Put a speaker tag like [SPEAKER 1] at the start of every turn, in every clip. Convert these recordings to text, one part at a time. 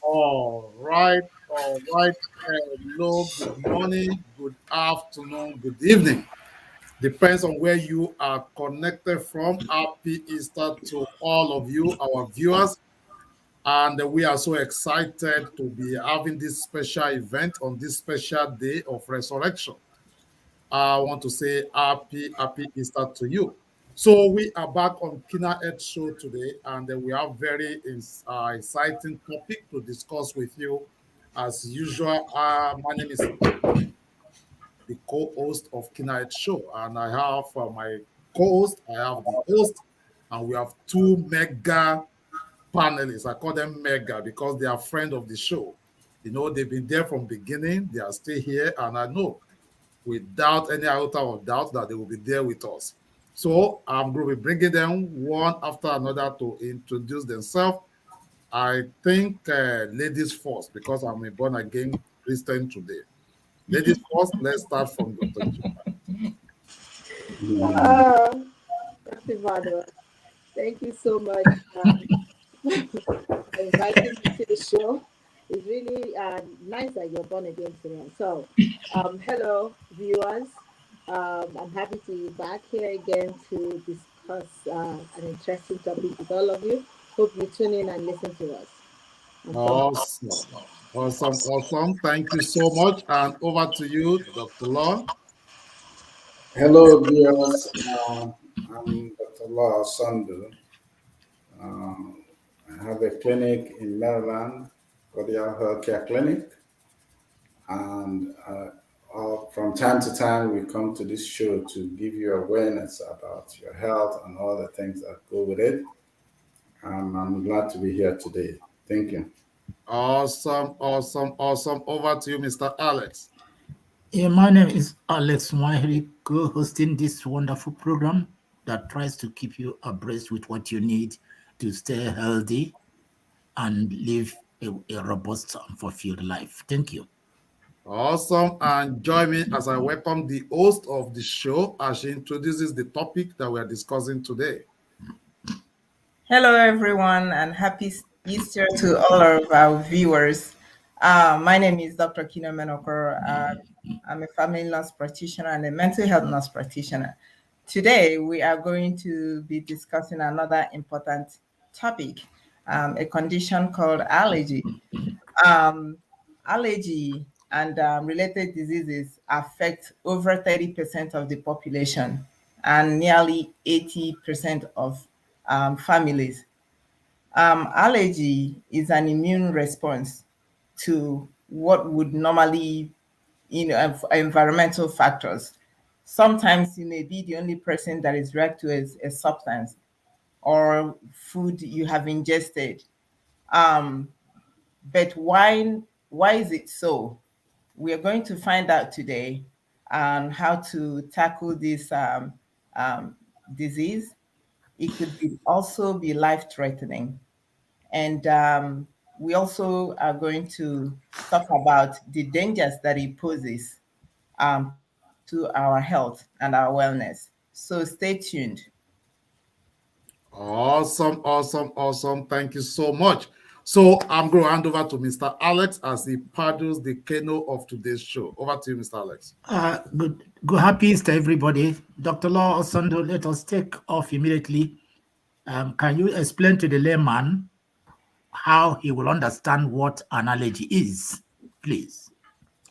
[SPEAKER 1] All right. Hello, good morning, good afternoon, good evening. Depends on where you are connected from. Happy Easter to all of you, our viewers. And we are so excited to be having this special event on this special day of resurrection. I want to say happy Easter to you. So we are back on Kina Ed Show today, and we have very exciting topic to discuss with you. As usual, my name is the co-host of Kina Ed Show, and I have my co-host, I have the host, and we have two mega panelists. I call them mega because they are friend of the show. You know, they've been there from beginning. They are still here, and I know without any iota of doubt that they will be there with us. So I'm going to be bringing them one after another to introduce themselves. I think ladies first because I'm a born again Christian today. Ladies first, let's start from Dr.
[SPEAKER 2] Uh, Dr. Vado, thank you so much for inviting me to the show. It's really nice that you're born again today. So, hello, viewers. I'm happy to be back here again to discuss an interesting topic with all of you. Hope you tune in and listen to us. I'm so
[SPEAKER 1] Awesome. Awesome. Thank you so much. And over to you, Dr. Law.
[SPEAKER 3] Hello, viewers. I'm Dr. Law Sandu. I have a clinic in Maryland, Cordial Healthcare Clinic, and from time to time we come to this show to give you awareness about your health and all the things that go with it. I'm glad to be here today. Thank you.
[SPEAKER 1] Awesome. Over to you, Mr. Alex.
[SPEAKER 4] Yeah, my name is Alex Wahiri, co-hosting this wonderful program that tries to keep you abreast with what you need to stay healthy and live a robust and fulfilled life. Thank you.
[SPEAKER 1] Awesome. And join me as I welcome the host of the show as she introduces the topic that we are discussing today.
[SPEAKER 5] Hello, everyone, and happy Easter to all of our viewers. My name is Dr. Kino Menokor. I'm a family nurse practitioner and a mental health nurse practitioner. Today, we are going to be discussing another important topic, a condition called allergy. Allergy and related diseases affect over 30% of the population and nearly 80% of families. Allergy is an immune response to what would normally, environmental factors. Sometimes you may be the only person that is react to a substance or food you have ingested. But why is it so? We are going to find out today on how to tackle this disease. It could also be life-threatening. And we also are going to talk about the dangers that it poses to our health and our wellness. So stay tuned.
[SPEAKER 1] Awesome. Thank you so much. So I'm going to hand over to Mr. Alex as he paddles the canoe of today's show. Over to you, Mr. Alex.
[SPEAKER 4] Good happy Easter, everybody. Dr. Law Osando, let us take off immediately. Can you explain to the layman how he will understand what an allergy is, please?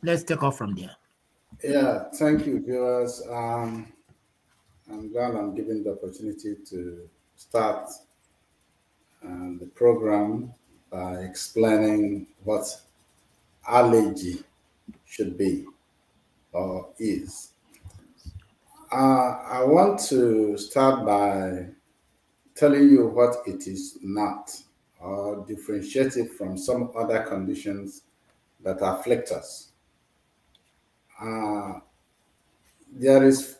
[SPEAKER 4] Let's take off from there.
[SPEAKER 3] Yeah, thank you, viewers. I'm glad I'm given the opportunity to start the program by explaining what allergy should be or is. I want to start by telling you what it is not or differentiate it from some other conditions that afflict us. Uh, there is,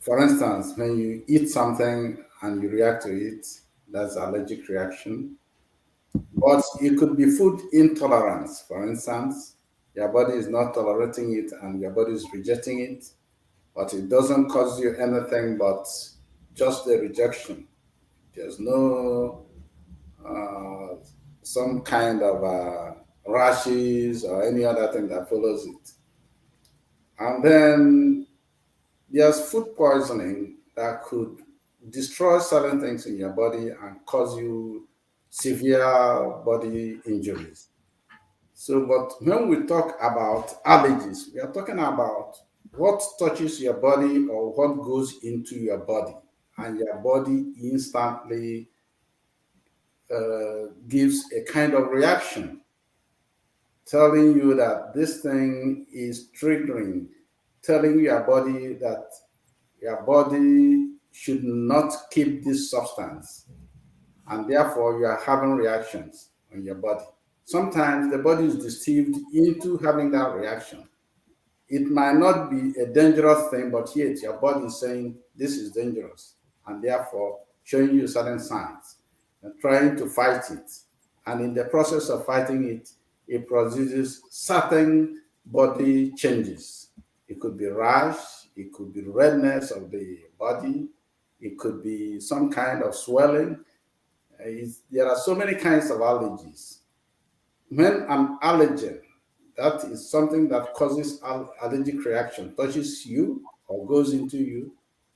[SPEAKER 3] for instance, when you eat something and you react to it, that's allergic reaction. But it could be food intolerance, for instance. Your body is not tolerating it and your body is rejecting it, but it doesn't cause you anything but just the rejection. There's no some kind of rashes, or any other thing that follows it. And then there's food poisoning that could destroy certain things in your body and cause you severe body injuries. So, but when we talk about allergies, we are talking about what touches your body or what goes into your body, and your body instantly gives a kind of reaction, telling you that this thing is triggering, telling your body that your body should not keep this substance, and therefore you are having reactions on your body. Sometimes the body is deceived into having that reaction. It might not be a dangerous thing, but yet your body is saying this is dangerous, and therefore showing you certain signs and trying to fight it. And in the process of fighting it, it produces certain body changes. It could be rash, it could be redness of the body, it could be some kind of swelling. There are so many kinds of allergies. When an allergen, that is something that causes allergic reaction, touches you or goes into you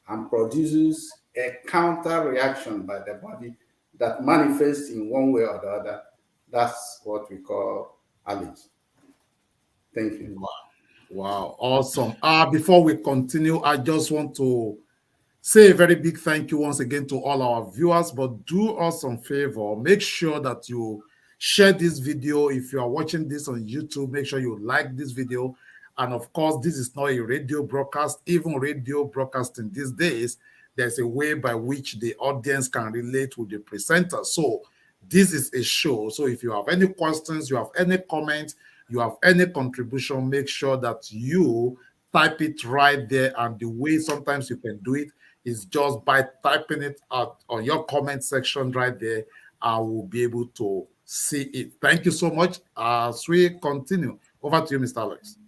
[SPEAKER 3] and produces a counter reaction by the body that manifests in one way or the other, that's what we call allergy. Thank you.
[SPEAKER 1] Wow. Wow. Awesome. Before we continue, I just want to say a very big thank you once again to all our viewers, but do us some favor. Make sure that you share this video. If you are watching this on YouTube, make sure you like this video. And of course, this is not a radio broadcast. Even radio broadcasting these days, there's a way by which the audience can relate with the presenter. So this is a show. So if you have any questions, you have any comments, you have any contribution, make sure that you type it right there. And the way sometimes you can do it is just by typing it out on your comment section right there. I will be able to see it. Thank you so much. As we continue, over to you, Mr. Alex.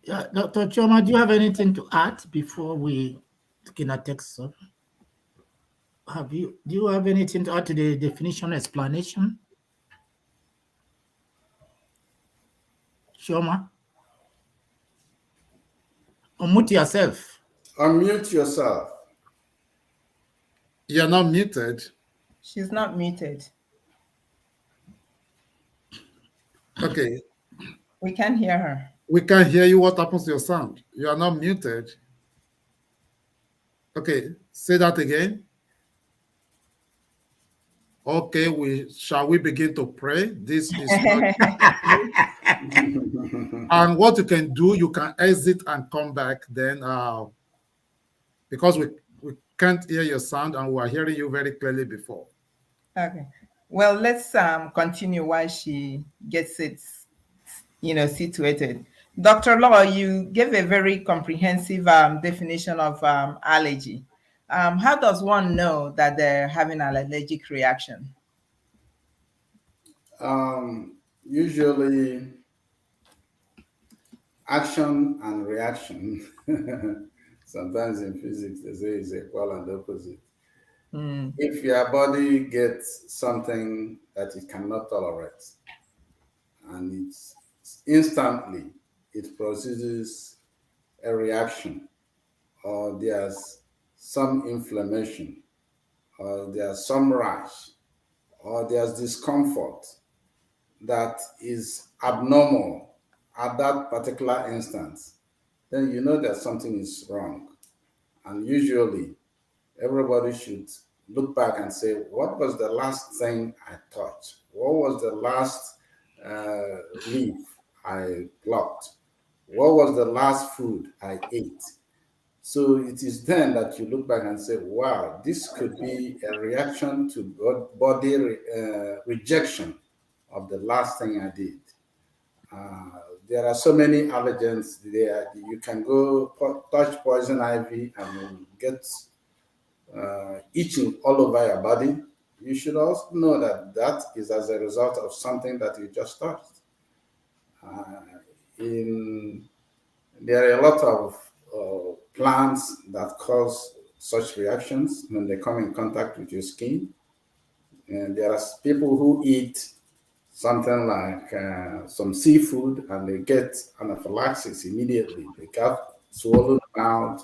[SPEAKER 4] Yeah, Dr. Choma, do you have anything to add before we begin our text? Do you have anything to add to the definition explanation? Choma? Unmute yourself.
[SPEAKER 3] Unmute yourself.
[SPEAKER 1] You're not muted.
[SPEAKER 5] She's not muted.
[SPEAKER 1] Okay.
[SPEAKER 5] We can hear her.
[SPEAKER 1] We can hear you. What happens to your sound? You are not muted. Okay. Say that again. Okay, shall we begin to pray? This is not and what you can do, you can exit and come back then because we can't hear your sound and we are hearing you very clearly before.
[SPEAKER 5] Okay. Well, let's continue while she gets it, situated. Dr. Law, you gave a very comprehensive definition of allergy. How does one know that they're having an allergic reaction?
[SPEAKER 3] Usually, action and reaction. Sometimes in physics, they say it's equal and opposite. If your body gets something that it cannot tolerate, and it's instantly, it produces a reaction, or there's some inflammation, or there's some rash, or there's discomfort that is abnormal at that particular instance, then you know that something is wrong. And usually, everybody should look back and say, what was the last thing I touched? What was the last leaf I plucked? What was the last food I ate? So it is then that you look back and say, wow, this could be a reaction to body rejection of the last thing I did. There are so many allergens there. You can go touch poison ivy and you get itching all over your body. You should also know that that is as a result of something that you just touched. There are a lot of plants that cause such reactions when they come in contact with your skin. And there are people who eat something like some seafood, and they get anaphylaxis immediately. They get swollen mouth,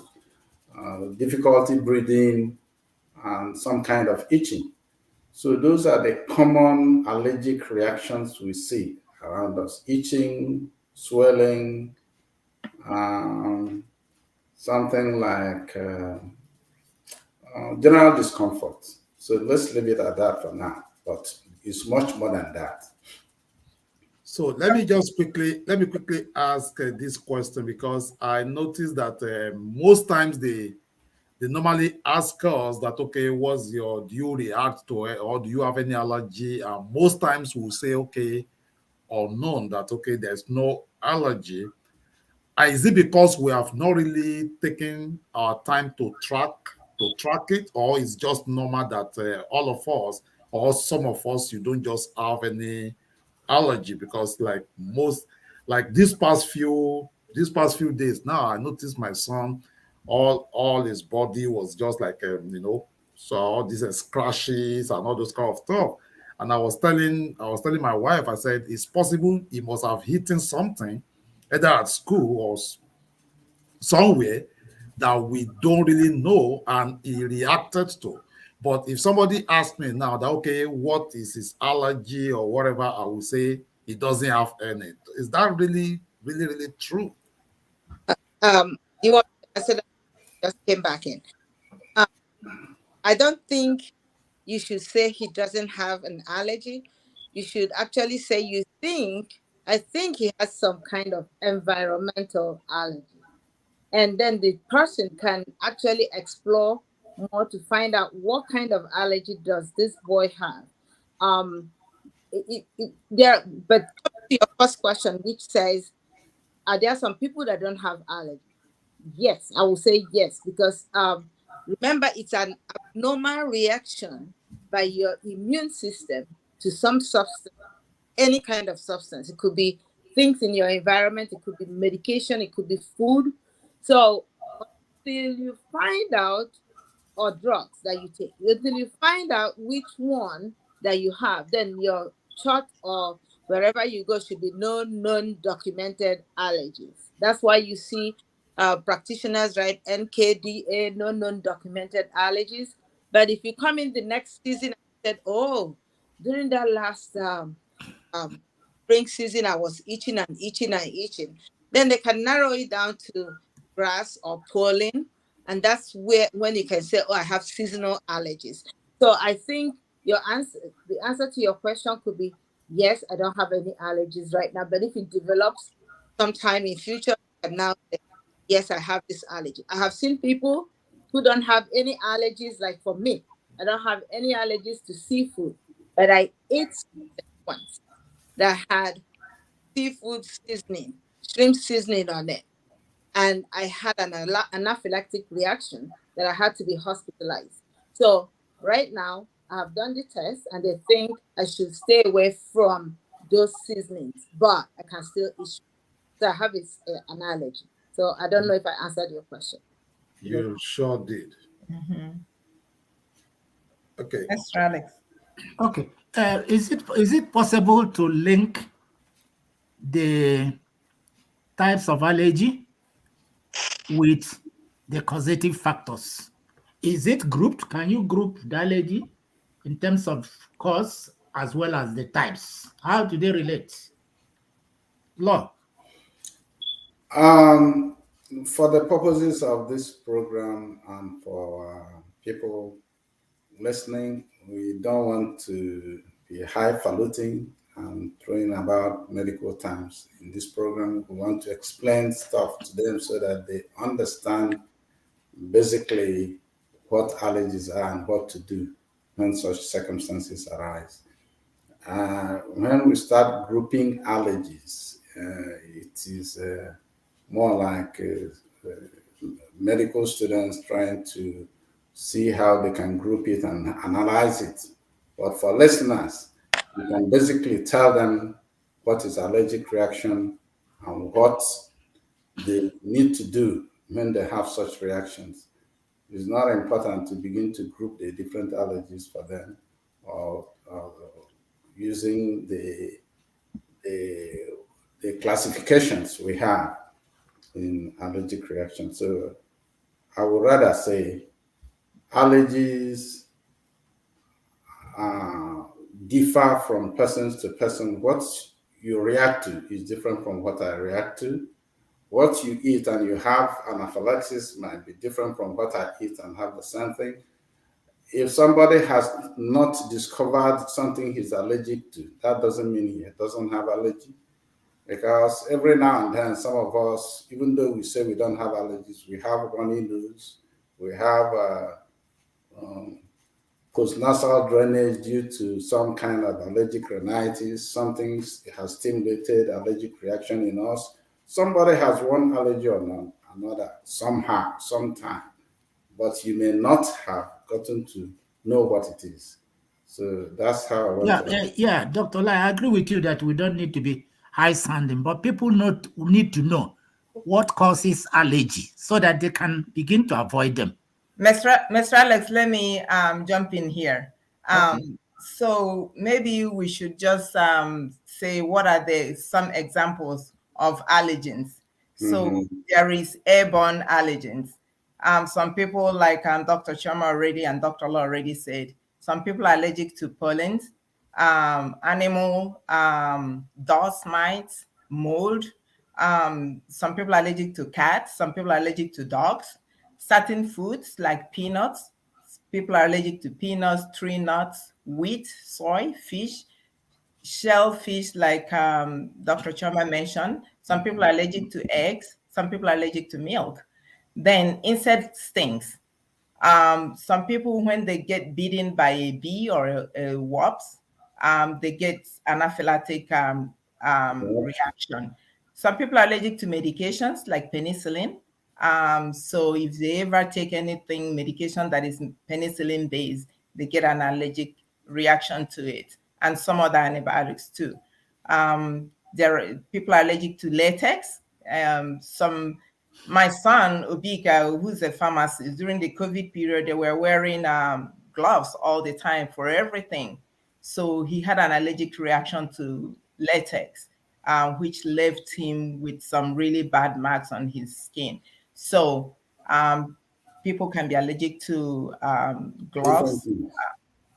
[SPEAKER 3] difficulty breathing, and some kind of itching. So those are the common allergic reactions we see around us: itching, swelling, um, something like general discomfort. So let's leave it at that for now. But it's much more than that.
[SPEAKER 1] So let me quickly ask this question, because I noticed that most times they normally ask us that, okay, do you react to it, or do you have any allergy? And most times we'll say okay or none, that okay, there's no allergy. Is it because we have not really taken our time to track it, or it's just normal that all of us, or some of us, you don't just have any allergy? Because like these past few days now, I noticed my son, all his body was just like so all these scratches and all those kind of stuff. And I was telling my wife, I said it's possible he must have eaten something either at school or somewhere that we don't really know and he reacted to. But if somebody asks me now that, okay, what is his allergy or whatever, I will say he doesn't have any. Is that really, really, really true?
[SPEAKER 2] You want to answer that? Just came back in. Um, I don't think you should say he doesn't have an allergy. You should actually say I think he has some kind of environmental allergy. And then the person can actually explore more to find out what kind of allergy does this boy have. Um, but coming to your first question, which says, are there some people that don't have allergy? Yes, I will say yes, because remember, it's an abnormal reaction by your immune system to some substance, any kind of substance. It could be things in your environment, it could be medication, it could be food. So until you find out, or drugs that you take, until you find out which one that you have, then your chart or wherever you go should be no known documented allergies. That's why you see practitioners write NKDA, no known documented allergies. But if you come in the next season and said, oh, during that last um, spring season, I was itching and itching and itching. Then they can narrow it down to grass or pollen, and that's when you can say, "Oh, I have seasonal allergies." So I think the answer to your question could be yes, I don't have any allergies right now. But if it develops sometime in future, I can now say, yes, I have this allergy. I have seen people who don't have any allergies. Like for me, I don't have any allergies to seafood, but I ate once that had seafood seasoning, shrimp seasoning on it. And I had an anaphylactic reaction that I had to be hospitalized. So right now, I have done the test and they think I should stay away from those seasonings, but I can still eat. So I have an allergy. So I don't know if I answered your question.
[SPEAKER 1] You sure did. Okay.
[SPEAKER 5] Mr. Alex.
[SPEAKER 4] Okay. Is it possible to link the types of allergy with the causative factors? Is it grouped? Can you group the allergy in terms of cause as well as the types? How do they relate? Law.
[SPEAKER 3] Um, for the purposes of this program and for people listening, we don't want to be highfalutin and throwing about medical terms in this program. We want to explain stuff to them so that they understand basically what allergies are and what to do when such circumstances arise. When we start grouping allergies, it is more like medical students trying to see how they can group it and analyze it. But for listeners, you can basically tell them what is allergic reaction and what they need to do when they have such reactions. It's not important to begin to group the different allergies for them or using the the, the classifications we have in allergic reaction. So I would rather say allergies uh, differ from person to person. What you react to is different from what I react to. What you eat and you have anaphylaxis might be different from what I eat and have the same thing. If somebody has not discovered something he's allergic to, that doesn't mean he doesn't have allergy. Because every now and then, some of us, even though we say we don't have allergies, we have runny nose, we have um, postnasal drainage due to some kind of allergic rhinitis, something has stimulated allergic reaction in us. Somebody has one allergy or another, somehow, sometime, but you may not have gotten to know what it is. So that's how I want
[SPEAKER 4] Yeah,
[SPEAKER 3] to.
[SPEAKER 4] yeah, Dr. Lai, I agree with you that we don't need to be high sounding, but people need to know what causes allergy so that they can begin to avoid them.
[SPEAKER 5] Mr. Alex, let me jump in here.
[SPEAKER 3] Okay.
[SPEAKER 5] So maybe we should just say what are some examples of allergens. So
[SPEAKER 3] Mm-hmm.
[SPEAKER 5] there is airborne allergens. Some people, like Dr. Sharma already and Dr. Law already said, some people are allergic to pollens, animal, dust mites, mold. Some people are allergic to cats. Some people are allergic to dogs. Certain foods like peanuts, people are allergic to peanuts, tree nuts, wheat, soy, fish, shellfish, like Dr. Choma mentioned. Some people are allergic to eggs. Some people are allergic to milk. Then insect stings. Some people, when they get bitten by a bee or a wasp, they get anaphylactic reaction. Some people are allergic to medications like penicillin. So if they ever take anything, medication that is penicillin based, they get an allergic reaction to it, and some other antibiotics too. People are allergic to latex. My son Obika, who's a pharmacist, during the COVID period, they were wearing gloves all the time for everything. So he had an allergic reaction to latex, which left him with some really bad marks on his skin. So people can be allergic to
[SPEAKER 3] Different
[SPEAKER 5] gloves.
[SPEAKER 3] things.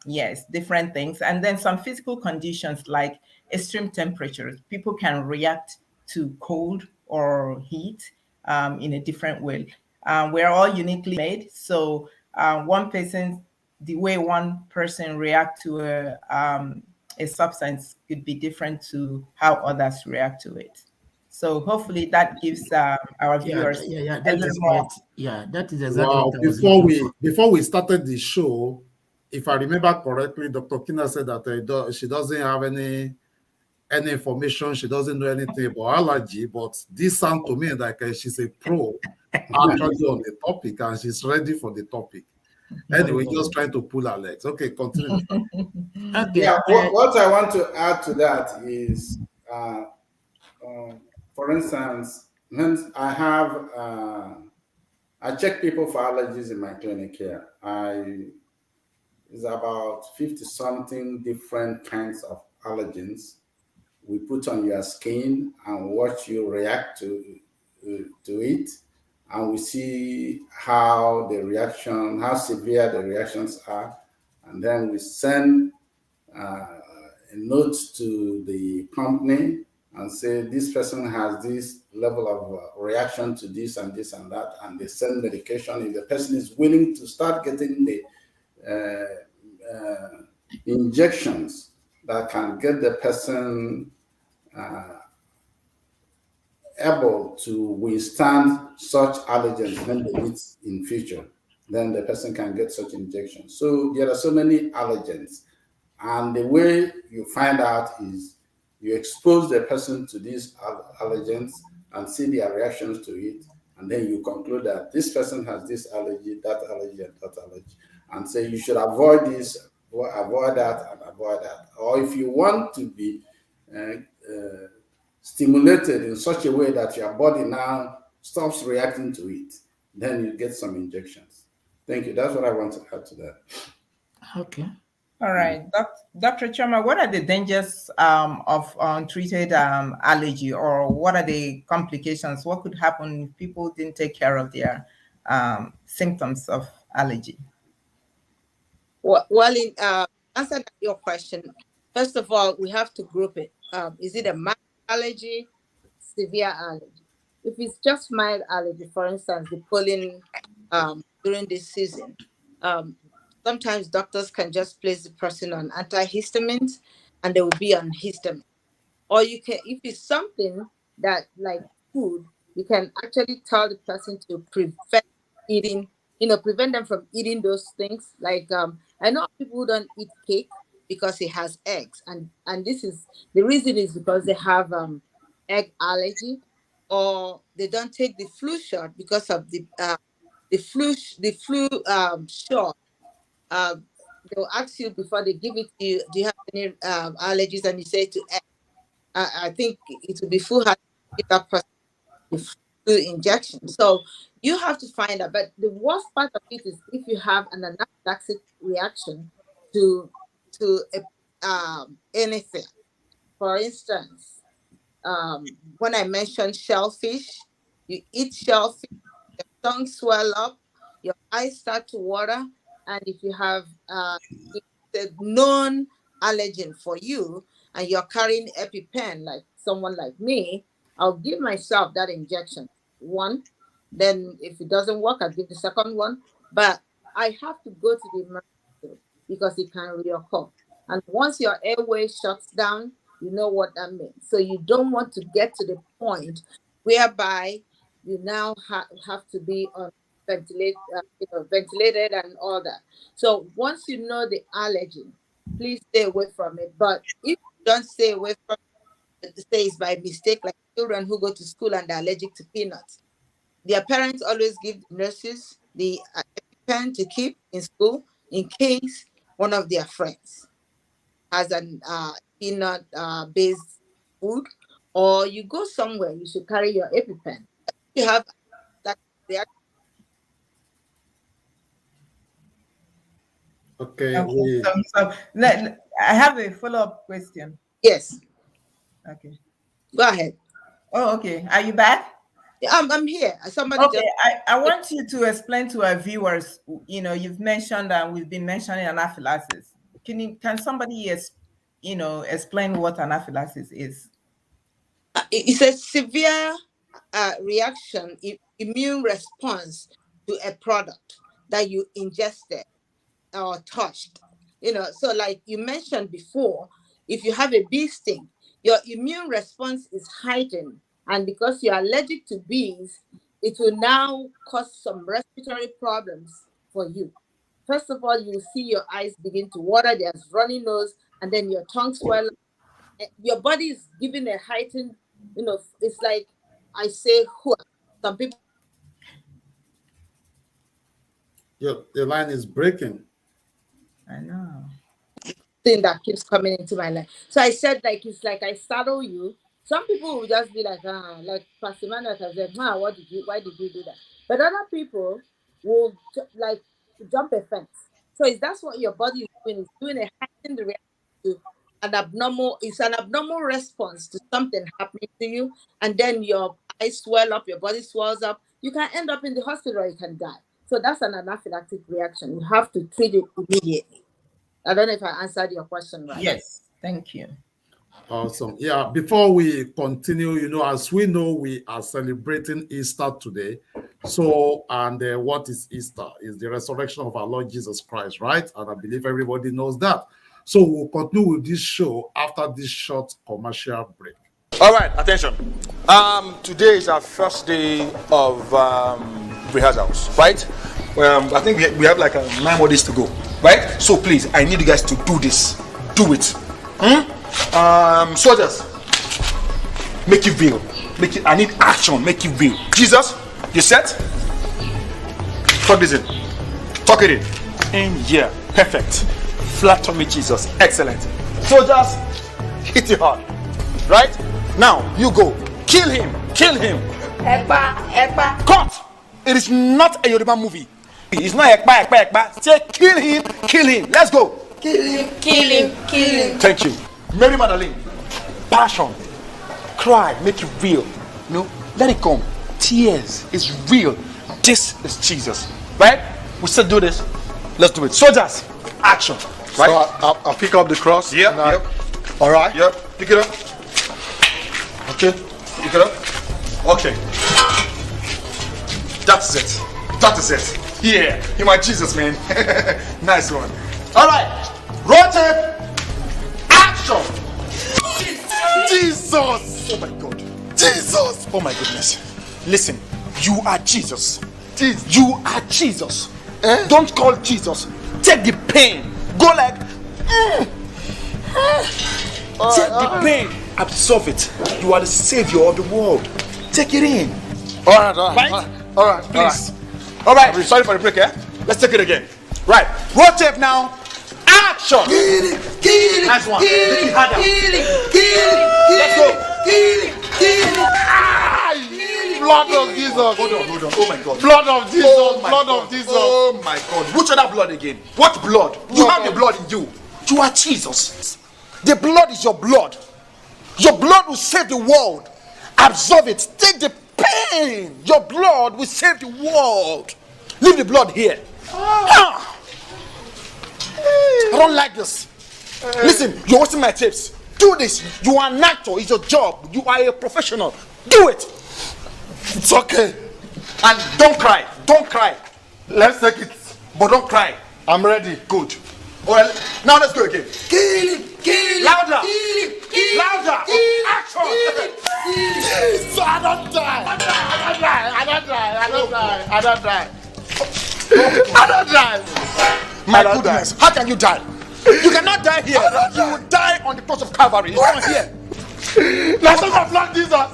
[SPEAKER 5] Yes, different things. And then some physical conditions like extreme temperatures. People can react to cold or heat in a different way. We're all uniquely made. So the way one person react to a substance could be different to how others react to it. So hopefully that gives our
[SPEAKER 4] Yeah,
[SPEAKER 5] viewers
[SPEAKER 4] yeah,
[SPEAKER 5] a
[SPEAKER 4] that
[SPEAKER 5] little
[SPEAKER 4] is
[SPEAKER 5] more.
[SPEAKER 4] quite, yeah, that is exactly what
[SPEAKER 1] Wow.
[SPEAKER 4] I was looking for.
[SPEAKER 1] Before we started the show, if I remember correctly, Dr. Kina said that she doesn't have any information. She doesn't know anything about allergy, but this sounds to me like she's a pro actually on the topic and she's ready for the topic. Anyway,
[SPEAKER 4] Okay.
[SPEAKER 1] just trying to pull her legs. Okay, continue, Mr.
[SPEAKER 3] Yeah,
[SPEAKER 4] Okay.
[SPEAKER 3] what I want to add to that is, uh, for instance, when I check people for allergies in my clinic here. It's about 50 something different kinds of allergens we put on your skin and watch you react to it, and we see how severe the reactions are, and then we send a note to the company and say this person has this level of reaction to this and this and that, and they send medication. If the person is willing to start getting the injections that can get the person able to withstand such allergens when they meet in future, then the person can get such injections. So there are so many allergens, and the way you find out is you expose the person to these allergens and see their reactions to it, and then you conclude that this person has this allergy, and that allergy, and say you should avoid this, avoid that, and avoid that. Or if you want to be uh, uh, stimulated in such a way that your body now stops reacting to it, then you get some injections. Thank you. That's what I want to add to that.
[SPEAKER 4] Okay.
[SPEAKER 5] All right, Dr. Choma, what are the dangers of untreated allergy, or what are the complications? What could happen if people didn't take care of their symptoms of allergy?
[SPEAKER 2] Well, in answer to your question, first of all, we have to group it. Is it a mild allergy, severe allergy? If it's just mild allergy, for instance, the pollen during this season, um, sometimes doctors can just place the person on antihistamines and they will be on histamine. Or you can, if it's something that like food, you can actually tell the person to prevent eating, prevent them from eating those things. Like I know people who don't eat cake because it has eggs, and this is the reason is because they have egg allergy, or they don't take the flu shot because of the flu shot. Uh, they'll ask you before they give it to you, do you have any allergies? And you say to egg. I think it would be full hard to give that person the flu injection. So you have to find out. But the worst part of it is if you have an anaphylactic reaction to anything. For instance, when I mentioned shellfish, you eat shellfish, your tongue swell up, your eyes start to water, and if you have the known allergen for you and you're carrying EpiPen like someone like me, I'll give myself that injection. One, then if it doesn't work, I'll give the second one. But I have to go to the emergency room because it can reoccur. And once your airway shuts down, you know what that means. So you don't want to get to the point whereby you now have to be on ventilated and all that. So once you know the allergen, please stay away from it. But if you don't stay away from it, say it's by mistake, like children who go to school and are allergic to peanuts, their parents always give the nurses the pen to keep in school in case one of their friends has an peanut based food, or you go somewhere, you should carry your EpiPen. You have that reaction.
[SPEAKER 1] Okay,
[SPEAKER 5] Okay. I have a follow-up question.
[SPEAKER 2] Yes.
[SPEAKER 5] Okay.
[SPEAKER 2] Go ahead.
[SPEAKER 5] Oh, okay. Are you back?
[SPEAKER 2] Yeah, I'm here. Somebody
[SPEAKER 5] Okay,
[SPEAKER 2] just
[SPEAKER 5] I want you to explain to our viewers, you've mentioned and we've been mentioning anaphylaxis. Can somebody explain what anaphylaxis is?
[SPEAKER 2] It's a severe reaction, immune response to a product that you ingested or touched. So like you mentioned before, if you have a bee sting, your immune response is heightened. And because you're allergic to bees, it will now cause some respiratory problems for you. First of all, you see your eyes begin to water, there's runny nose, and then your tongue swell. Your body is giving a heightened, it's like I say, some people.
[SPEAKER 1] the line is breaking.
[SPEAKER 5] I know.
[SPEAKER 2] Thing that keeps coming into my life. So I said, like, it's like I startle you. Some people will just be like, like Pastor Manuel has said, why did you do that? But other people will like jump a fence. So that's what your body is doing. It's doing a heightened reaction to it's an abnormal response to something happening to you. And then your eyes swell up, your body swells up. You can end up in the hospital or you can die. So that's an anaphylactic reaction. You have to treat it immediately. I don't know if I answered your question right.
[SPEAKER 5] Yes, thank you.
[SPEAKER 1] Awesome. Yeah, before we continue, as we know, we are celebrating Easter today. So, and what is Easter? Is the resurrection of our Lord Jesus Christ, right? And I believe everybody knows that. So we'll continue with this show after this short commercial break.
[SPEAKER 6] All right, attention. Today is our first day of rehearsals, right? I think we have like 9 more days to go, right? So please, I need you guys to do this. Do it. Soldiers, make it real. I need action. Make it real. Jesus, you set? Talk this in. Talk it in. Yeah, perfect. Flatter me, Jesus. Excellent. Soldiers, hit it hard. Right? Now, you go. Kill him. Kill him. Ekpa. Cut. It is not a Yoruba movie. It's not Ekpa. Say kill him. Kill him. Let's go.
[SPEAKER 5] Kill him.
[SPEAKER 6] Thank you. Mary Magdalene, passion, cry, make it real. No, let it come. Tears is real. This is Jesus, right? We still do this. Let's do it. Soldiers, action. Right?
[SPEAKER 7] So I'll pick up the cross.
[SPEAKER 6] Yep.
[SPEAKER 7] All right.
[SPEAKER 6] Yep. Pick it up.
[SPEAKER 7] Okay.
[SPEAKER 6] Pick it up. Okay. That's it. That is it. Yeah. You're my Jesus, man. Nice one. All right. Roll tape. Action. Jesus. Oh my God. Jesus. Oh my goodness. Listen. You are Jesus. You are Jesus. Don't call Jesus. Take the pain. Go like. Take the pain. Absorb it. You are the savior of the world. Take it in.
[SPEAKER 7] All right.
[SPEAKER 6] Right?
[SPEAKER 7] All right.
[SPEAKER 6] Please. All right. Sorry for the break, Let's take it again. Right. Roll tape now. Action. Kill it. Nice one. Make it harder. Let's go.
[SPEAKER 7] Blood of Jesus.
[SPEAKER 6] Hold on. Oh my God.
[SPEAKER 7] Blood of Jesus.
[SPEAKER 6] Blood of Jesus. Oh my God. Which other blood again? What blood? You have the blood in you. You are Jesus. The blood is your blood. Your blood will save the world. Absorb it. Take the pain. Your blood will save the world. Leave the blood here. I don't like this. Listen, you're wasting my tips. Do this. You are an actor. It's your job. You are a professional. Do it.
[SPEAKER 7] It's okay.
[SPEAKER 6] And don't cry. Don't cry.
[SPEAKER 7] Let's take it.
[SPEAKER 6] But don't cry.
[SPEAKER 7] I'm ready.
[SPEAKER 6] Good. Well, now let's go again. Kill him. Louder. Louder. Action.
[SPEAKER 7] Jesus, I don't die.
[SPEAKER 6] My goodness. How can you die? You cannot die here. You will die on the cross of Calvary. It's not here.
[SPEAKER 7] Let's not flog Jesus.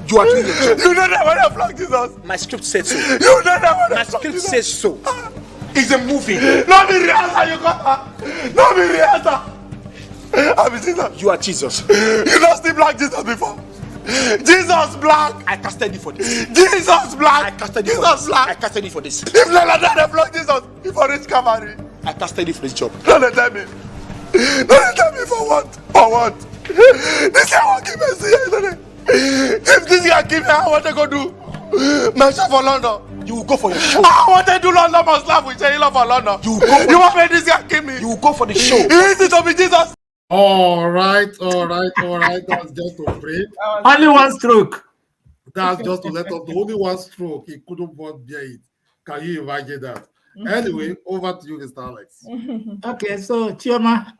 [SPEAKER 6] You are doing your job.
[SPEAKER 7] You don't know when I flog Jesus.
[SPEAKER 6] My script says so.
[SPEAKER 7] You don't know when
[SPEAKER 6] My
[SPEAKER 7] I flog
[SPEAKER 6] script
[SPEAKER 7] Jesus.
[SPEAKER 6] says so. It's a movie.
[SPEAKER 7] Not be rehearsal, you got. Not be rehearsal. I be Jesus.
[SPEAKER 6] You are Jesus.
[SPEAKER 7] You don't see black Jesus before. Jesus black.
[SPEAKER 6] I casted you for this.
[SPEAKER 7] Jesus black.
[SPEAKER 6] I casted you for
[SPEAKER 7] Jesus
[SPEAKER 6] this.
[SPEAKER 7] black.
[SPEAKER 6] I casted you for this.
[SPEAKER 7] If like that, they flog Jesus before this Calvary.
[SPEAKER 6] I casted you for this job.
[SPEAKER 7] Don't tell me. Don't tell me for what? For what? This guy won't give me a yesterday. If this guy give me, I want to go do mention for London.
[SPEAKER 6] You will go for your show.
[SPEAKER 7] I want to do London must laugh with Jay for London.
[SPEAKER 6] You will go for
[SPEAKER 7] You want me this guy kill me?
[SPEAKER 6] You will go for the show.
[SPEAKER 7] Easy to be Jesus.
[SPEAKER 1] All right. That's just a break.
[SPEAKER 4] Only one stroke.
[SPEAKER 1] That's just to let us know. Only one stroke. He couldn't bear it. Can you imagine that? Anyway, over to you, Mr. Alex.
[SPEAKER 4] Okay, so Chioma,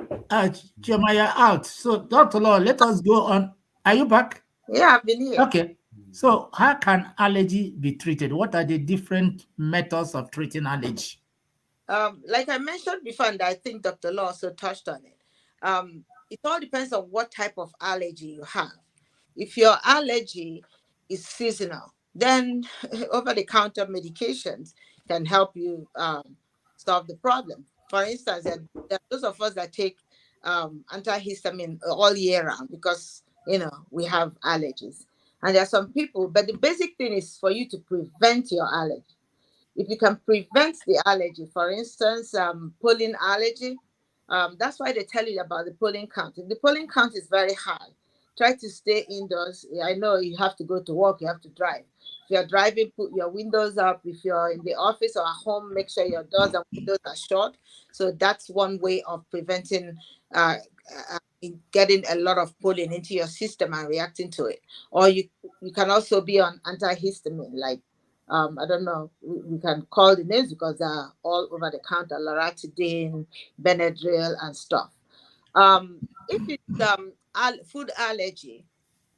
[SPEAKER 4] you're out. So Dr. Law, let us go on. Are you back?
[SPEAKER 2] Yeah, I've been here.
[SPEAKER 4] Okay. So how can allergy be treated? What are the different methods of treating allergy?
[SPEAKER 2] Like I mentioned before, and I think Dr. Law also touched on it. It all depends on what type of allergy you have. If your allergy is seasonal, then over-the-counter medications can help you solve the problem. For instance, there are those of us that take antihistamine all year round because we have allergies. And there are some people, but the basic thing is for you to prevent your allergy. If you can prevent the allergy, for instance, pollen allergy, that's why they tell you about the pollen count. If the pollen count is very high, try to stay indoors. I know you have to go to work, you have to drive. If you're driving, put your windows up. If you're in the office or at home, make sure your doors and windows are shut. So that's one way of preventing getting a lot of pollen into your system and reacting to it. Or you can also be on antihistamine, like I don't know, we can call the names because they're all over the counter: loratadine, Benadryl, and stuff. If it's food allergy,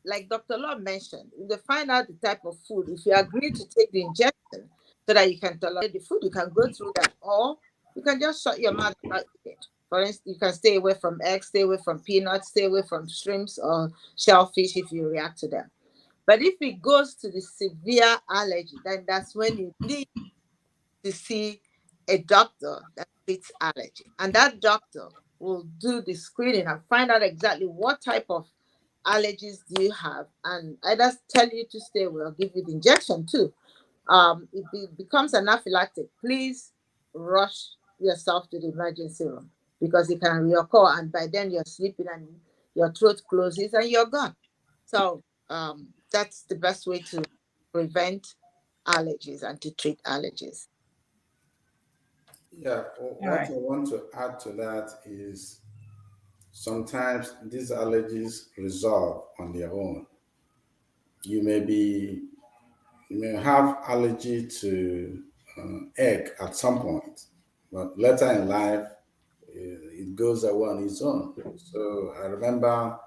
[SPEAKER 2] like Dr. Law mentioned, if they find out the type of food, if you agree to take the injection so that you can tolerate the food, you can go through that, or you can just shut your mouth and not eat it. For instance, you can stay away from eggs, stay away from peanuts, stay away from shrimps or shellfish if you react to them. But if it goes to the severe allergy, then that's when you need to see a doctor that treats allergy. And that doctor will do the screening and find out exactly what type of allergies do you have, and either tell you to stay away or give you the injection too. If it becomes anaphylactic, please rush yourself to the emergency room because it can reoccur, and by then you're sleeping and your throat closes and you're gone. So that's the best way to prevent allergies and to treat allergies.
[SPEAKER 3] Yeah,
[SPEAKER 5] All
[SPEAKER 3] what
[SPEAKER 5] right.
[SPEAKER 3] I want to add to that is sometimes these allergies resolve on their own. You may be you may have allergy to egg at some point, but later in life it goes away on its own. So I remember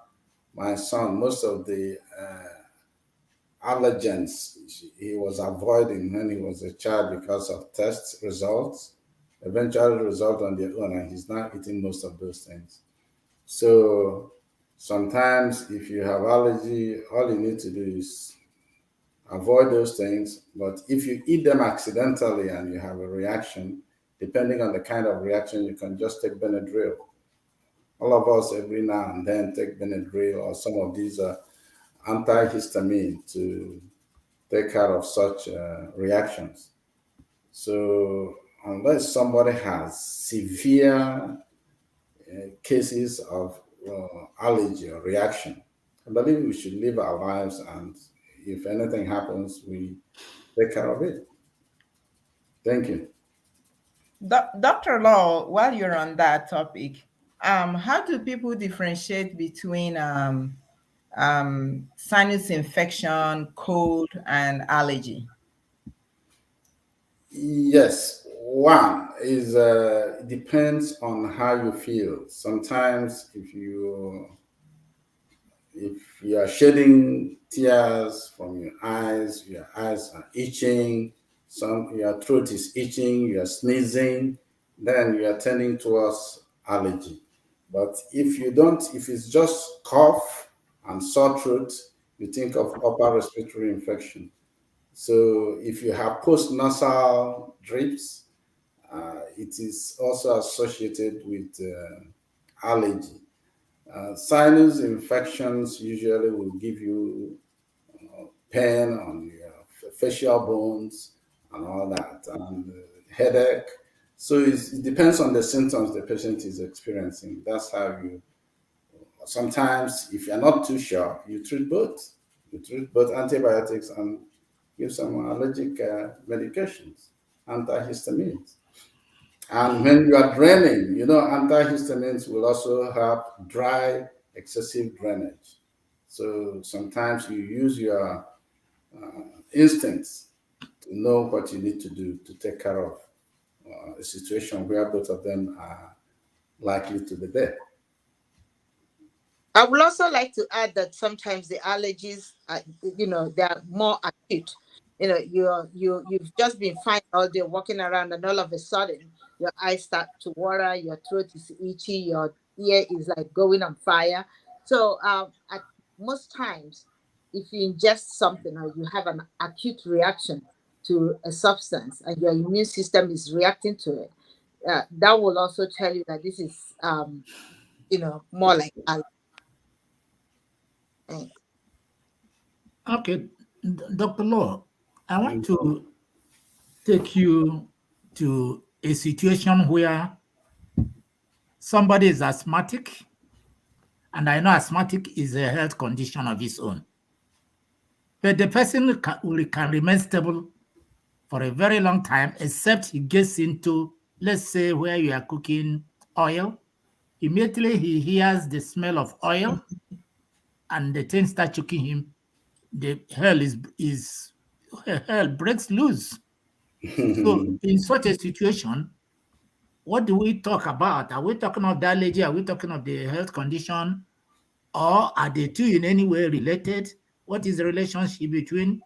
[SPEAKER 3] my son, most of the allergens he was avoiding when he was a child because of test results eventually result on their own, and he's not eating most of those things. So sometimes if you have allergy, all you need to do is avoid those things. But if you eat them accidentally and you have a reaction, depending on the kind of reaction, you can just take Benadryl. All of us every now and then take Benadryl or some of these antihistamine to take care of such reactions. So unless somebody has severe cases of allergy or reaction, I believe we should live our lives, and if anything happens, we take care of it. Thank you.
[SPEAKER 5] Dr. Law, while you're on that topic, how do people differentiate between sinus infection, cold, and allergy?
[SPEAKER 3] Yes, one is it depends on how you feel. Sometimes if you are shedding tears from your eyes are itching, your throat is itching, you are sneezing, then you are tending towards allergy. But if it's just cough and sore throat, you think of upper respiratory infection. So if you have post-nasal drips, it is also associated with allergy. Sinus infections usually will give you pain on your facial bones and all that, and headache. So it depends on the symptoms the patient is experiencing. That's how you. Sometimes, if you're not too sure, you treat both. You treat both antibiotics and give some allergic medications, antihistamines. And when you are draining, antihistamines will also help dry excessive drainage. So sometimes you use your instincts to know what you need to do to take care of a situation where both of them are likely to be there.
[SPEAKER 2] I would also like to add that sometimes the allergies are, they are more acute. You've just been fine all day walking around, and all of a sudden your eyes start to water, your throat is itchy, your ear is like going on fire. So at most times, if you ingest something or you have an acute reaction to a substance and your immune system is reacting to it, that will also tell you that this is more like allergy.
[SPEAKER 4] Okay, Dr. Law, I want to take you to a situation where somebody is asthmatic, and I know asthmatic is a health condition of its own. But the person can remain stable for a very long time, except he gets into, let's say, where you are cooking oil. Immediately he hears the smell of oil, and the thing starts choking him. The hell breaks loose. So in such a situation, what do we talk about? Are we talking of the allergy? Are we talking of the health condition? Or are the two in any way related? What is the relationship between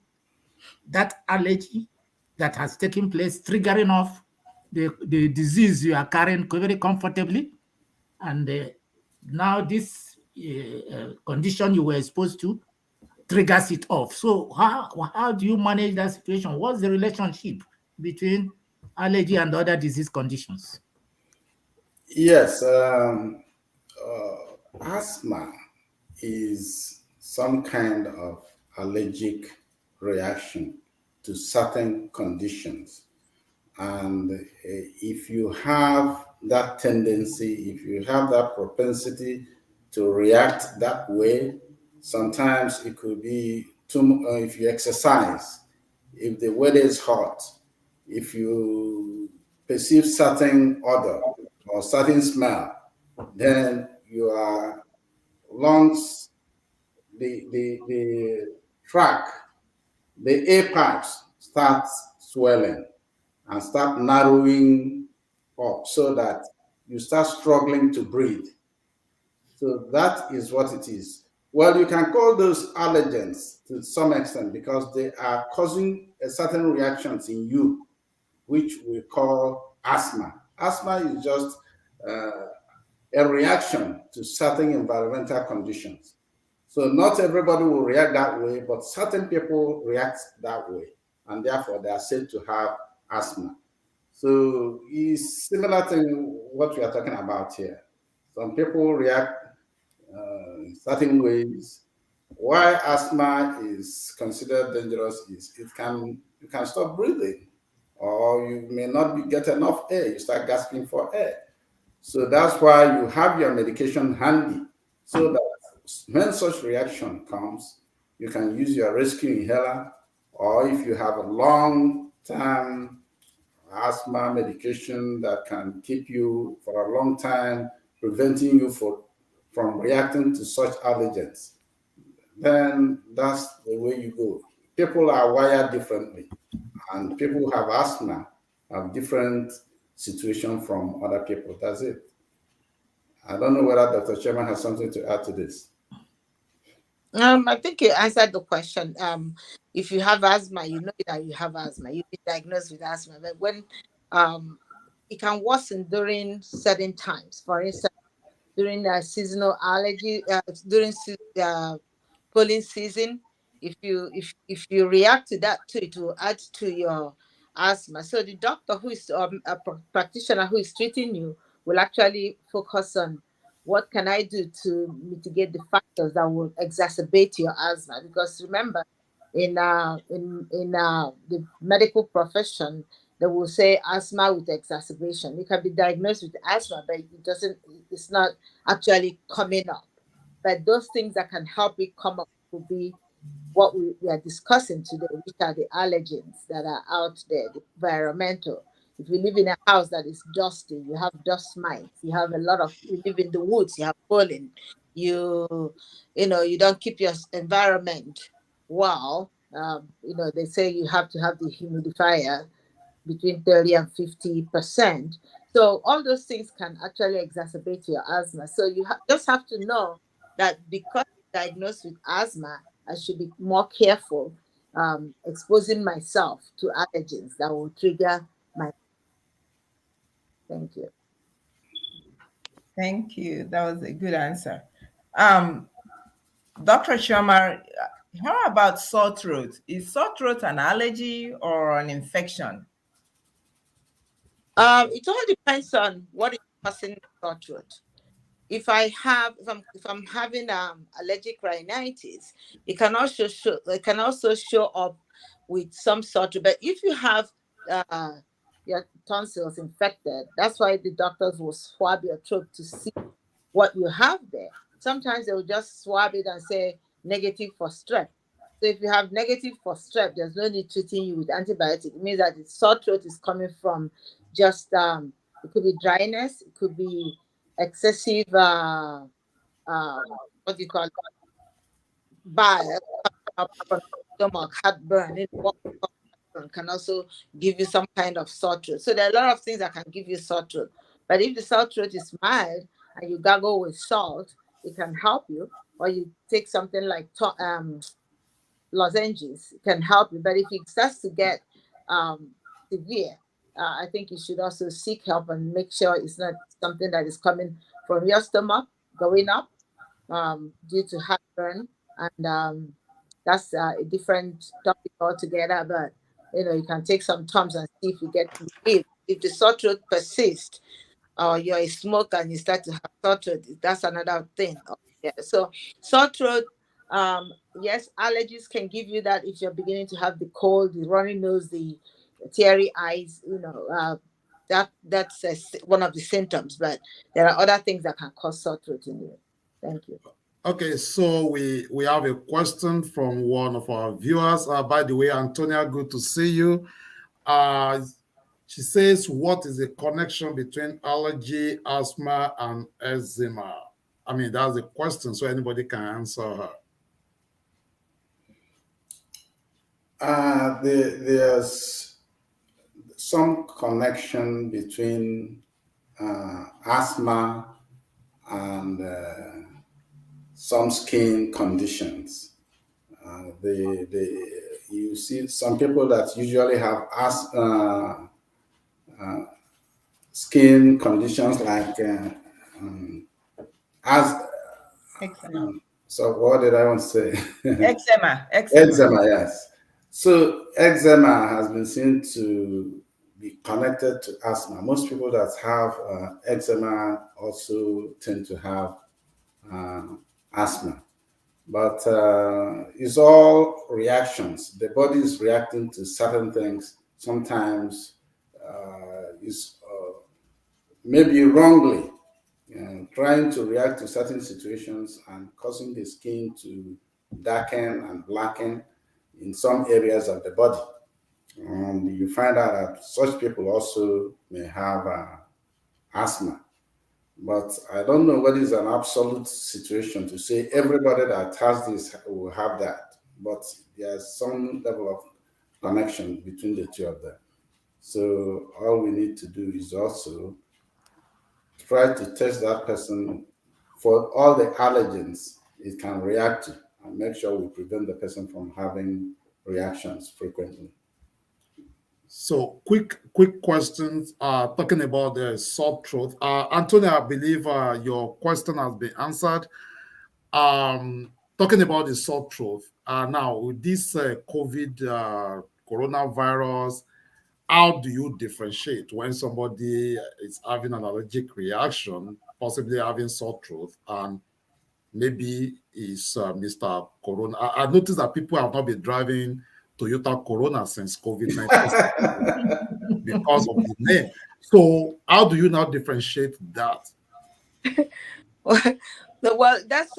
[SPEAKER 4] that allergy that has taken place, triggering off the disease you are carrying very comfortably, and now this condition you were exposed to triggers it off? So how do you manage that situation? What's the relationship between allergy and other disease conditions?
[SPEAKER 3] Yes, asthma is some kind of allergic reaction to certain conditions. And if you have that tendency, if you have that propensity to react that way, sometimes it could be if you exercise, if the weather is hot, if you perceive certain odor or certain smell, then your lungs, the track, the air pipes start swelling and start narrowing up so that you start struggling to breathe. So that is what it is. Well, you can call those allergens to some extent because they are causing a certain reactions in you, which we call asthma. Asthma is just uh, a reaction to certain environmental conditions. So not everybody will react that way, but certain people react that way, and therefore they are said to have asthma. So it's similar to what we are talking about here. Some people react in certain ways. Why asthma is considered dangerous is you can stop breathing, or you may not get enough air. You start gasping for air. So that's why you have your medication handy, so that when such reaction comes, you can use your rescue inhaler, or if you have a long term asthma medication that can keep you for a long time, preventing you from reacting to such allergens, then that's the way you go. People are wired differently, and people who have asthma have different situation from other people. That's it. I don't know whether Dr. Chairman has something to add to this.
[SPEAKER 2] I think you answered the question. If you have asthma, you know that you have asthma. You've been diagnosed with asthma. But when um, it can worsen during certain times. For instance, during seasonal allergy, pollen season, if you react to that too, it will add to your asthma. So the doctor who is practitioner who is treating you will actually focus on what can I do to mitigate the factors that will exacerbate your asthma. Because remember, in the medical profession, they will say asthma with exacerbation. You can be diagnosed with asthma, but it's not actually coming up. But those things that can help it come up will be what we are discussing today, which are the allergens that are out there, the environmental. If you live in a house that is dusty, you have dust mites, you have a lot of, you live in the woods, you have pollen, you don't keep your environment well. They say you have to have the humidifier between 30 and 50%. So all those things can actually exacerbate your asthma. So you just have to know that because I'm diagnosed with asthma, I should be more careful exposing myself to allergens that will trigger my. Thank you.
[SPEAKER 5] Thank you. That was a good answer. Um, Dr. Sharma, how about sore throat? Is sore throat an allergy or an infection?
[SPEAKER 2] It all depends on what is causing sore throat. If I'm having allergic rhinitis, it can also show up with some sort of. But if you have uh, your tonsils infected, that's why the doctors will swab your throat to see what you have there. Sometimes they will just swab it and say negative for strep. So if you have negative for strep, there's no need treating you with antibiotic. It means that the sore throat is coming from just it could be dryness, it could be excessive what do you call it, bile up from the stomach, heartburn. What can also give you some kind of sore throat. So there are a lot of things that can give you sore throat. But if the sore throat is mild and you gargle with salt, it can help you. Or you take something like lozenges, it can help you. But if it starts to get severe, I think you should also seek help and make sure it's not something that is coming from your stomach going up due to heartburn. And that's a different topic altogether. But you can take some Tums and see if you get relief. If the sore throat persists, or you're a smoker and you start to have sore throat, that's another thing. Yeah. So sore throat, yes, allergies can give you that if you're beginning to have the cold, the runny nose, the teary eyes, that's one of the symptoms, but there are other things that can cause sore throat in you. Thank you.
[SPEAKER 1] Okay, so we have a question from one of our viewers. By the way, Antonia, good to see you. She says, what is the connection between allergy, asthma, and eczema? I mean, that's the question, so anybody can answer her.
[SPEAKER 3] There's some connection between asthma and some skin conditions. You see some people that usually have skin conditions like so what did I want to say?
[SPEAKER 5] Eczema.
[SPEAKER 3] Eczema, yes. So eczema has been seen to be connected to asthma. Most people that have eczema also tend to have asthma. But it's all reactions. The body is reacting to certain things. Sometimes it's maybe wrongly trying to react to certain situations and causing the skin to darken and blacken in some areas of the body. And you find out that such people also may have asthma. But I don't know whether it's an absolute situation to say everybody that has this will have that. But there's some level of connection between the two of them. So all we need to do is also try to test that person for all the allergens it can react to and make sure we prevent the person from having reactions frequently.
[SPEAKER 1] So quick questions talking about the sore throat. Antonia, I believe your question has been answered. Talking about the sore throat, now with this COVID coronavirus, how do you differentiate when somebody is having an allergic reaction, possibly having sore throat, and maybe is Mr. Corona? I noticed that people have not been driving Toyota Corona since COVID-19 because of the name. So how do you now differentiate that?
[SPEAKER 2] Well, that's